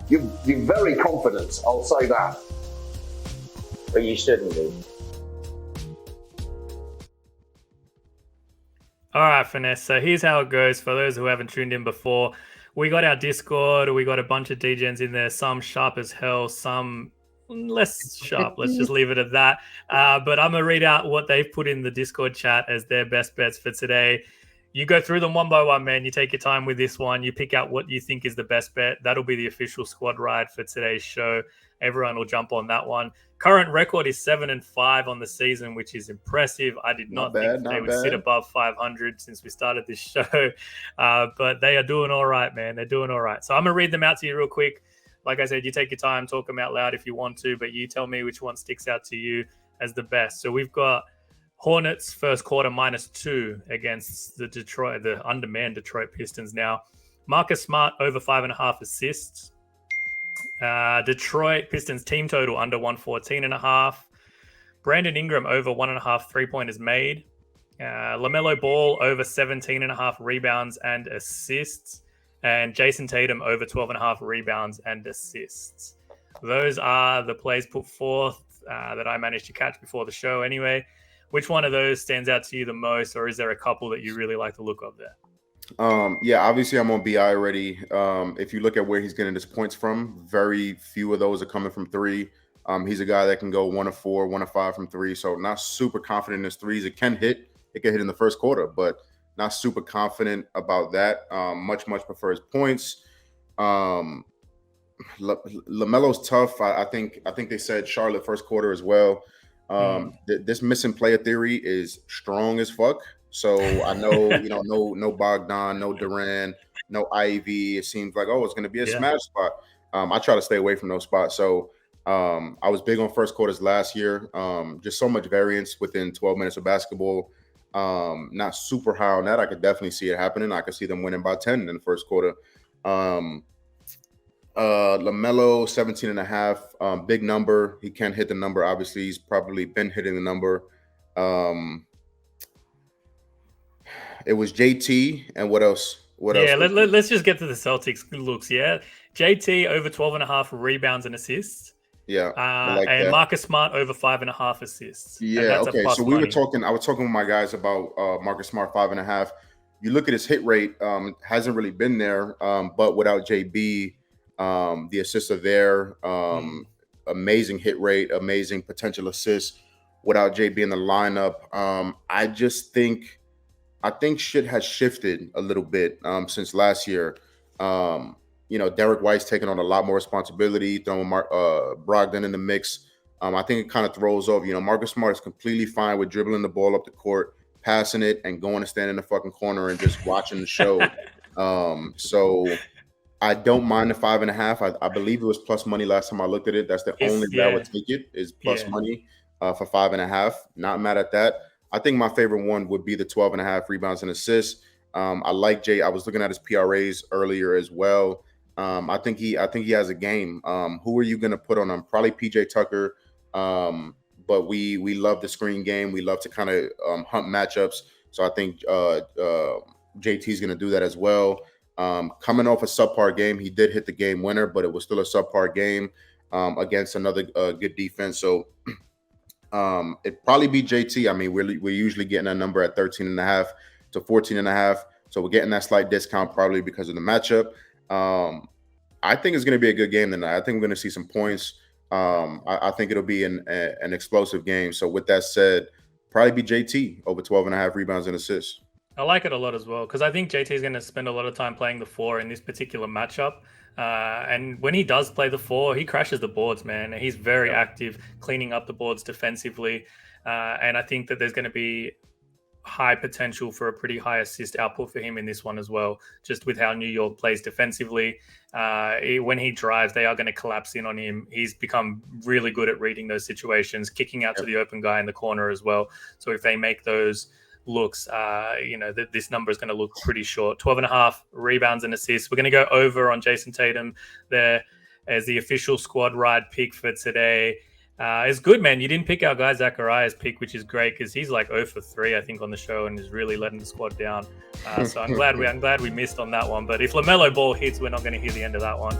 You're very confident, I'll say that. But you shouldn't be. All right, Finesse. So here's how it goes for those who haven't tuned in before. We got our Discord. We got a bunch of DJs in there, some sharp as hell, some less sharp. Let's just leave it at that. But I'm going to read out what they've put in the Discord chat as their best bets for today. You go through them one by one, man. You take your time with this one. You pick out what you think is the best bet. That'll be the official squad ride for today's show. Everyone will jump on that one. Current record is 7-5 on the season, which is impressive. I did not think they would sit above 500 since we started this show, but they are doing all right, man. They're doing all right. So I'm going to read them out to you real quick. Like I said, you take your time, talk them out loud if you want to, but you tell me which one sticks out to you as the best. So we've got Hornets first quarter -2 against the undermanned Detroit Pistons now. Marcus Smart over 5.5 assists. Detroit Pistons team total under 114.5. Brandon Ingram over 1.5 3-pointers made. LaMelo Ball over 17.5 rebounds and assists. And Jason Tatum over 12.5 rebounds and assists. Those are the plays put forth that I managed to catch before the show anyway. Which one of those stands out to you the most, or is there a couple that you really like the look of there? Yeah, obviously I'm on BI already. If you look at where he's getting his points from, very few of those are coming from three. He's a guy that can go 1 of 4, 1 of 5 from three. So not super confident in his threes. It can hit in the first quarter, but not super confident about that. Much prefer his points. LaMelo's tough. I think they said Charlotte first quarter as well. This missing player theory is strong as fuck. So I know, no Bogdan, no Durant, no Ivy. It seems like, it's going to be a smash spot. I try to stay away from those spots. So I was big on first quarters last year. Just so much variance within 12 minutes of basketball. Not super high on that. I could definitely see it happening. I could see them winning by 10 in the first quarter. LaMelo 17.5, big number. He can't hit the number. Obviously, he's probably been hitting the number. It was JT, and what else? Let's just get to the Celtics looks. Yeah, JT over 12.5 rebounds and assists. Yeah, and that. Marcus Smart over 5.5 assists. Yeah, okay. So I was talking with my guys about Marcus Smart 5.5. You look at his hit rate, hasn't really been there, but without JB, the assists are there. Amazing hit rate, amazing potential assists without JB in the lineup. I think shit has shifted a little bit since last year. Derek White's taking on a lot more responsibility, throwing Brogdon in the mix. I think it kind of throws off. Marcus Smart is completely fine with dribbling the ball up the court, passing it, and going to stand in the fucking corner and just watching the show. So I don't mind the 5.5. I believe it was plus money last time I looked at it. That's the only way I would take it is plus money for 5.5. Not mad at that. I think my favorite one would be the 12.5 rebounds and assists. I like Jay. I was looking at his PRAs earlier as well. I think he has a game. Who are you going to put on him? Probably PJ Tucker. But we love the screen game. We love to kind of hunt matchups. So I think JT's going to do that as well. Coming off a subpar game, he did hit the game winner, but it was still a subpar game against another good defense. So it'd probably be JT. I mean, we're usually getting a number at 13.5 to 14.5. So we're getting that slight discount probably because of the matchup. I think it's going to be a good game tonight. I think we're going to see some points. I think it'll be an explosive game. So with that said, probably be JT over 12.5 rebounds and assists. I like it a lot as well because I think JT is going to spend a lot of time playing the 4 in this particular matchup. And when he does play the 4, he crashes the boards, man. He's very active, cleaning up the boards defensively. And I think that there's going to be high potential for a pretty high assist output for him in this one as well, just with how New York plays defensively. When he drives, they are going to collapse in on him. He's become really good at reading those situations, kicking out to the open guy in the corner as well. So if they make those looks, this number is going to look pretty short. 12.5 rebounds and assists. We're going to go over on Jason Tatum there as the official squad ride pick for today. It's good, man. You didn't pick our guy Zachariah's pick, which is great because he's like 0 for 3, I think, on the show and is really letting the squad down. So I'm glad we missed on that one. But if LaMelo Ball hits, we're not going to hear the end of that one.